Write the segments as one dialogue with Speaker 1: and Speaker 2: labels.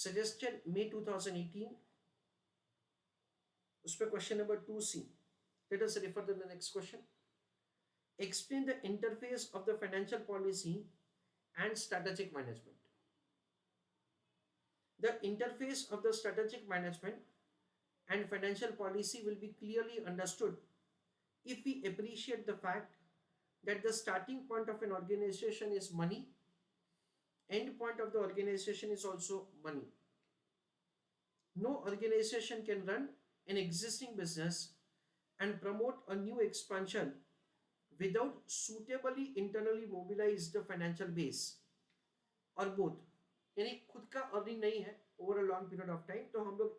Speaker 1: suggested May 2018. उस पर question number 2C. Let us refer to the next question. Explain the interface of the financial policy and strategic management. The interface of the strategic management and financial policy will be clearly understood if we appreciate the fact that the starting point of an organization is money, end point of the organization is also money. No organization can run an existing business and promote a new expansion without suitably internally mobilized financial base, और both. यानी खुद का earning नहीं है over a long period of time तो हम लोग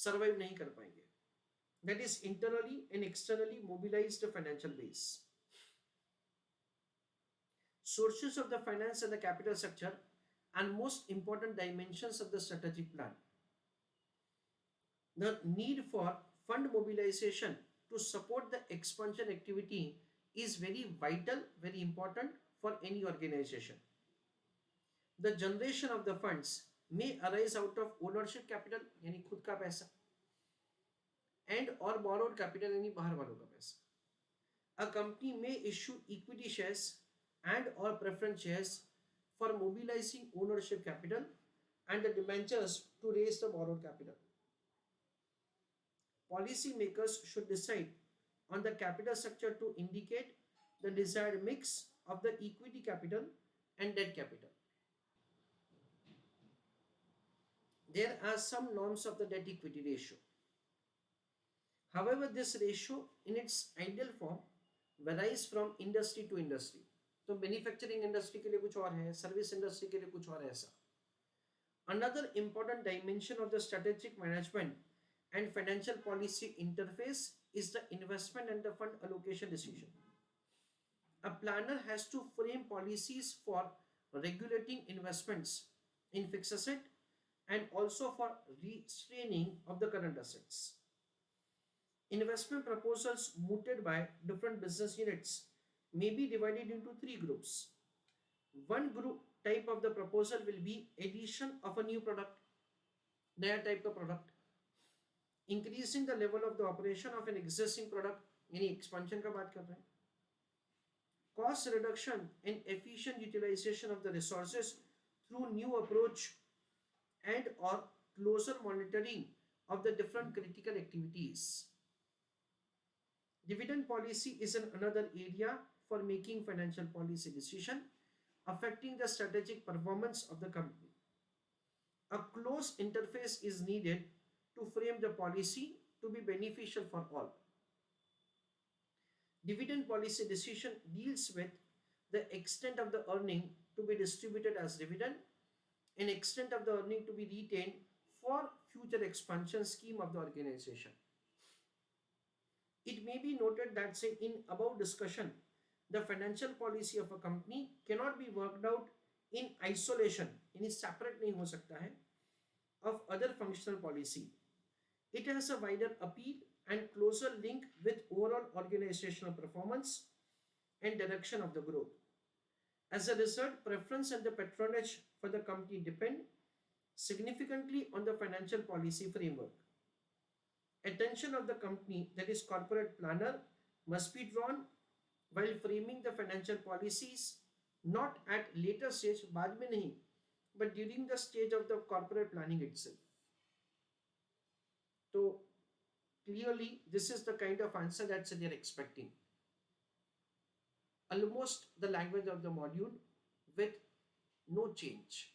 Speaker 1: survive नहीं कर पाएंगे. That is internally and externally mobilized financial base. Sources of the finance and the capital structure and most important dimensions of the strategic plan. The need for fund mobilization to support the expansion activity is very vital, very important for any organization. The generation of the funds may arise out of ownership capital यानी खुद का पैसा and or borrowed capital यानी बाहर वालों का पैसा. A company may issue equity shares and or preference shares for mobilizing ownership capital and the debentures to raise the borrowed capital. Policy makers should decide on the capital structure to indicate the desired mix of the equity capital and debt capital. There are some norms of the debt equity ratio. However, this ratio in its ideal form varies from industry to industry. तो manufacturing industry के लिए कुछ और है, service industry के लिए कुछ और ऐसा. Another important dimension of the strategic management and financial policy interface is the investment and the fund allocation decision. A planner has to frame policies for regulating investments in fixed asset and also for restraining of the current assets. Investment proposals mooted by different business units may be divided into three groups. One group type of the proposal will be addition of a new product, नया type का product, increasing the level of the operation of an existing product, यानी expansion का बात कर रहे हैं, cost reduction and efficient utilization of the resources through new approach and or closer monitoring of the different critical activities. Dividend policy is another area for making financial policy decision affecting the strategic performance of the company. A close interface is needed to frame the policy to be beneficial for all. Dividend policy decision deals with the extent of the earning to be distributed as dividend and extent of the earning to be retained for future expansion scheme of the organization. It may be noted that, say, in above discussion, the financial policy of a company cannot be worked out in isolation, यानी separate नहीं हो सकता है, of other functional policy. It has a wider appeal and closer link with overall organizational performance and direction of the growth. As a result, preference and the patronage for the company depend significantly on the financial policy framework. Attention of the company, that is corporate planner, must be drawn while framing the financial policies, not at later stage, बाद में नहीं, but during the stage of the corporate planning itself. So clearly, this is the kind of answer that they are expecting. Almost the language of the module with no change.